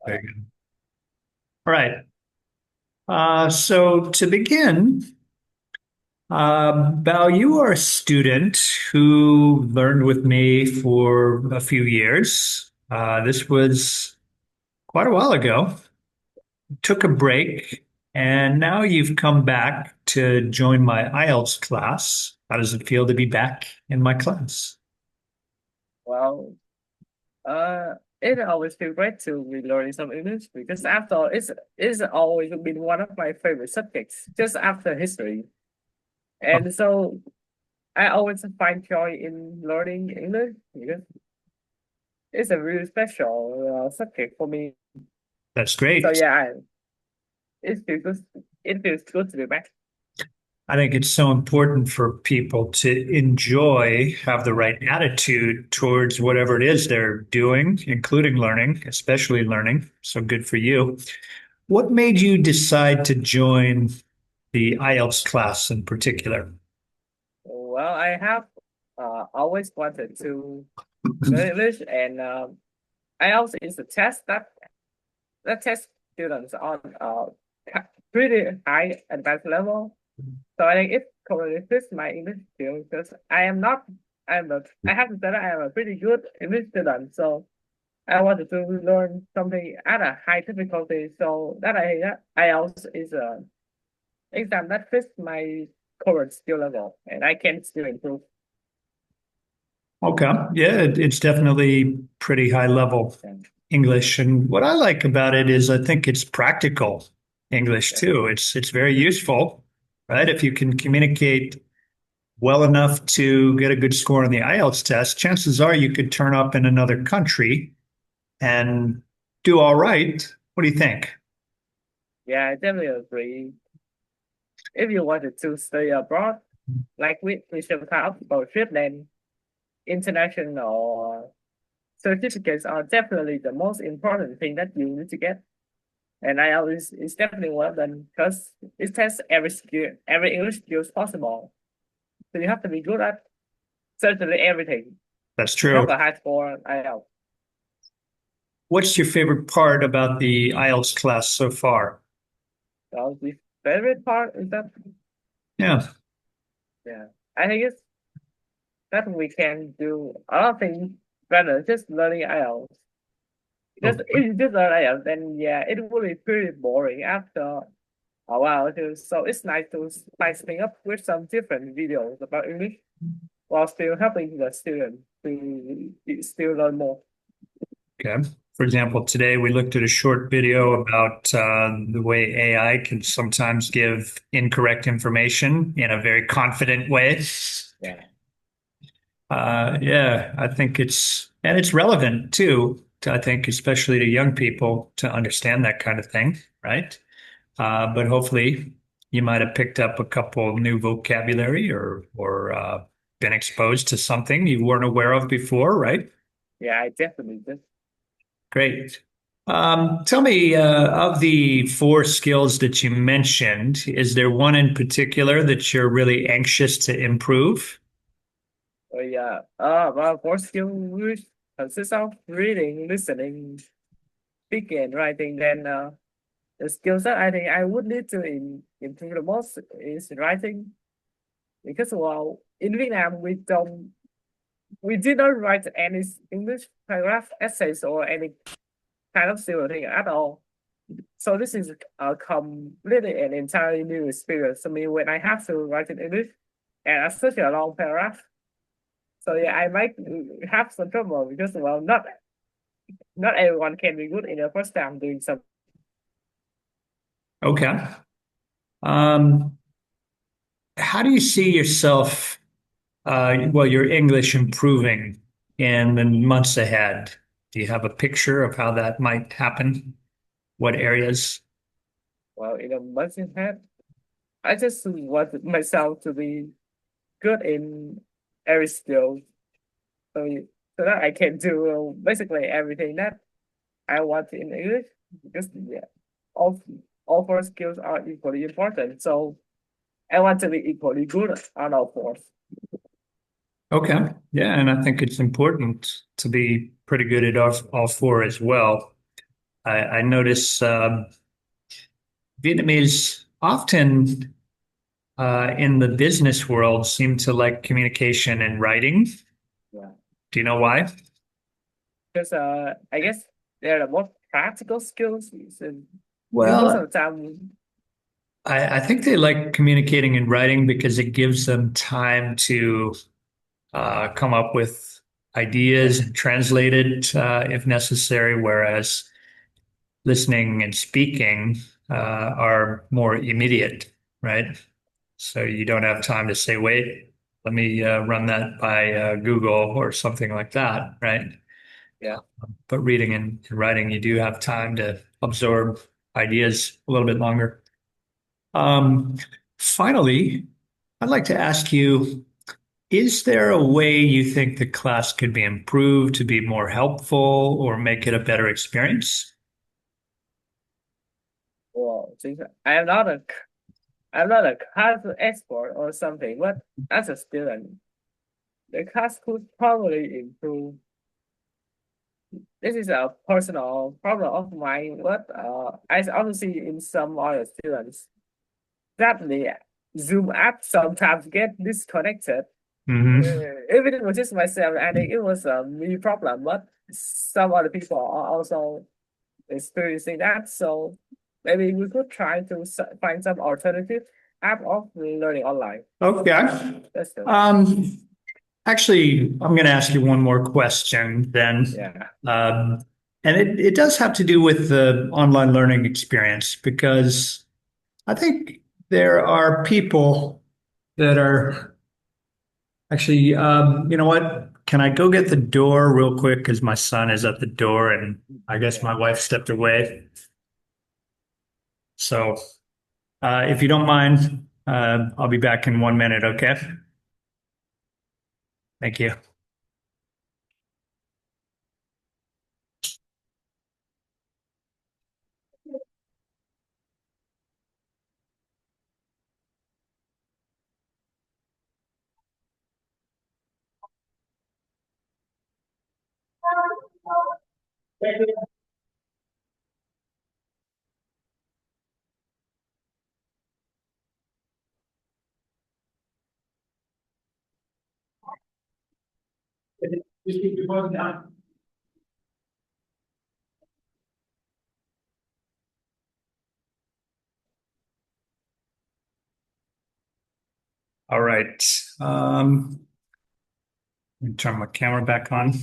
Very good. All right. So to begin, Bao, you are a student who learned with me for a few years. This was quite a while ago. Took a break, and now you've come back to join my IELTS class. How does it feel to be back in my class? Well, uh, it always feels great to be learning some English because after all, it's always been one of my favorite subjects, just after history. Oh, And so I always find joy in learning English because it's a really special subject for me. that's So great. yeah, it feels good. It feels good to be back. I think it's so important for people to enjoy, have the right attitude towards whatever it is they're doing, including learning, especially learning. So good for you. What made you decide to join the IELTS class in particular? Well, I have always wanted to learn English, and I also is a test that test students on pretty high advanced level. So I think it currently fits my English skills because I have to say that I am a pretty good English student. So I wanted to learn something at a high difficulty. So that IELTS is a exam that fits my current skill level and I can still improve. Okay. Yeah, it's definitely pretty high level Yeah. English. And what I like about it is I think it's practical English Yeah. too. It's very useful, right? If you can communicate well enough to get a good score on the IELTS test, chances are you could turn up in another country and do all right. What do you think? Yeah, I definitely agree. If you wanted to study abroad, like we should talk about trip, then international certificates are definitely the most important thing that you need to get. And IELTS is definitely one of them because it tests every skill, every English skills possible. So you have to be good at certainly everything That's to true. have a high score on IELTS. What's your favorite part about the IELTS class so far? So the favorite part is that, Yeah. yeah, I think it's that we can do a lot of things rather than just learning IELTS. Because Okay. if you just learn IELTS, then yeah, it will be pretty boring after a while too. So it's nice to spice things up with some different videos about English while still helping the student to still learn more. Okay. For example, today we looked at a short video about the way AI can sometimes give incorrect information in a very confident way. Yeah. Yeah, I think and it's relevant too, I think, especially to young people to understand that kind of thing, right? But hopefully you might have picked up a couple new vocabulary or been exposed to something you weren't aware of before, right? Yeah, I definitely did. Great. Tell me, of the four skills that you mentioned, is there one in particular that you're really anxious to improve? So yeah, well, core skill which consists of reading, listening, speaking, and writing. Then the skills that I think I would need to improve the most is writing because well, in Vietnam we did not write any English paragraph essays or any kind of similar thing at all. So this is a completely and entirely new experience to me when I have to write in English and it's such a long paragraph. So yeah, I might have some trouble because well, not everyone can be good in the first time doing something. Okay. Um, how do you see yourself, your English improving in the months ahead? Do you have a picture of how that might happen? What areas? Well, in a month ahead, I just want myself to be good in every skill, so so that I can do basically everything that I want in English. Because yeah, all all four skills are equally important. So I want to be equally good on all four. Okay. Yeah, and I think it's important to be pretty good at all four as well. I notice Vietnamese often in the business world seem to like communication and writing. Yeah, Do you know why? because I guess they're the more practical skills. And most of Well, the time, I think they like communicating and writing because it gives them time to come up with yeah, ideas and translate it if necessary, whereas listening and speaking are more immediate, right? So you don't have time to say, wait, let me run that by Google or something like that, right? yeah. But reading and writing, you do have time to absorb ideas a little bit longer. Um, Finally, I'd like to ask you, is there a way you think the class could be improved to be more helpful or make it a better experience? Well, since I'm not a class expert or something, but as a student, the class could probably improve. This is a personal problem of mine, but I also see in some other students that the Zoom app sometimes get disconnected. Hmm. Even it was just myself, I think it was a me problem, but some other people are also experiencing that. So maybe we could try to find some alternative app of learning online. Okay. That's good. Um, Actually, I'm going to ask you one more question then. Yeah. Um, and it does have to do with the online learning experience because I think there are people that are actually, you know what? Can I go get the door real quick? Because my son is at the door and I guess Yeah. my wife stepped away. So, if you don't mind, I'll be back in 1 minute, okay? Thank you. Just keep your phone down. All right. Let me turn my camera back on.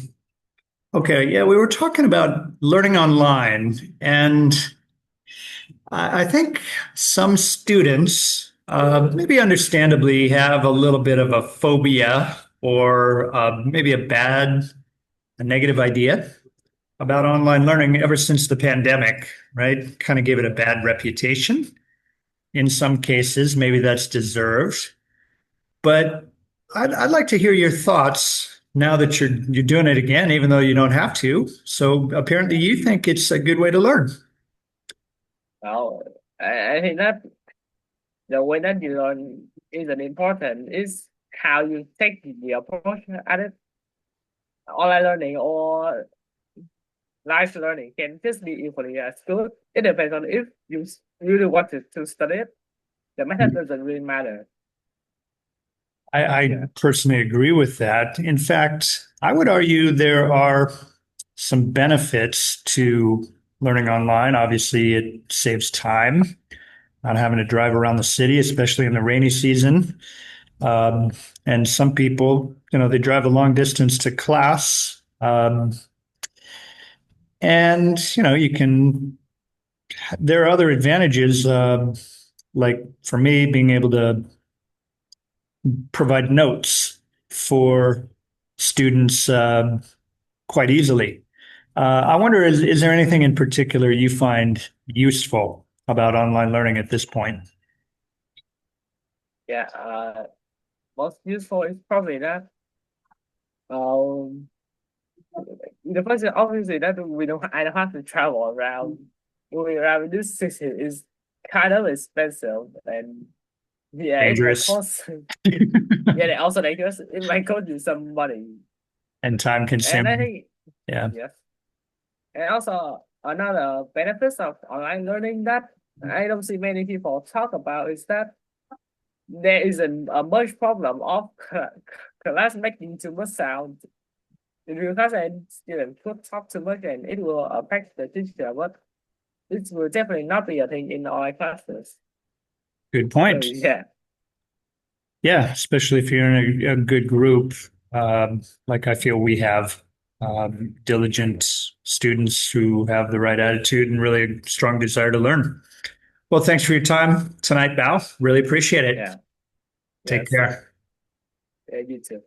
Okay, yeah, we were talking about learning online, and I think some students, maybe understandably, have a little bit of a phobia or maybe a negative idea about online learning ever since the pandemic, right? Kind of gave it a bad reputation. In some cases, maybe that's deserved. But I'd like to hear your thoughts now that you're doing it again, even though you don't have to. So apparently, you think it's a good way to learn. Well, I think that the way that you learn isn't important. Is how you take the approach at it. Online learning or live learning can just be equally as good. It depends on if you really want to study it. The method doesn't really matter. I Yeah. personally agree with that. In fact, I would argue there are some benefits to learning online. Obviously, it saves time, not having to drive around the city, especially in the rainy season. Um, and some people, they drive a long distance to class. You can, there are other advantages, like for me, being able to provide notes for students quite easily. I wonder, is there anything in particular you find useful about online learning at this point? Yeah. Most useful is probably that. Um, the first thing obviously that I don't have to travel around. Moving around in this city is kind of expensive, and yeah, it might Dangerous cost. Yeah, they also dangerous. It might cost you some money, and time and I consuming. think Yeah. yes, And also another benefits of online learning that I don't see many people talk about is that there isn't a much problem of class making too much sound. In real class, and students could talk too much and it will affect the teacher, but it will definitely not be a thing in online classes. Good So point. yeah, Yeah, especially if you're in a good group, like I feel we have diligent students who have the right attitude and really a strong desire to learn. Well, thanks for your time tonight, Bao. Really appreciate it. yeah, Take yes, care. yeah, you too.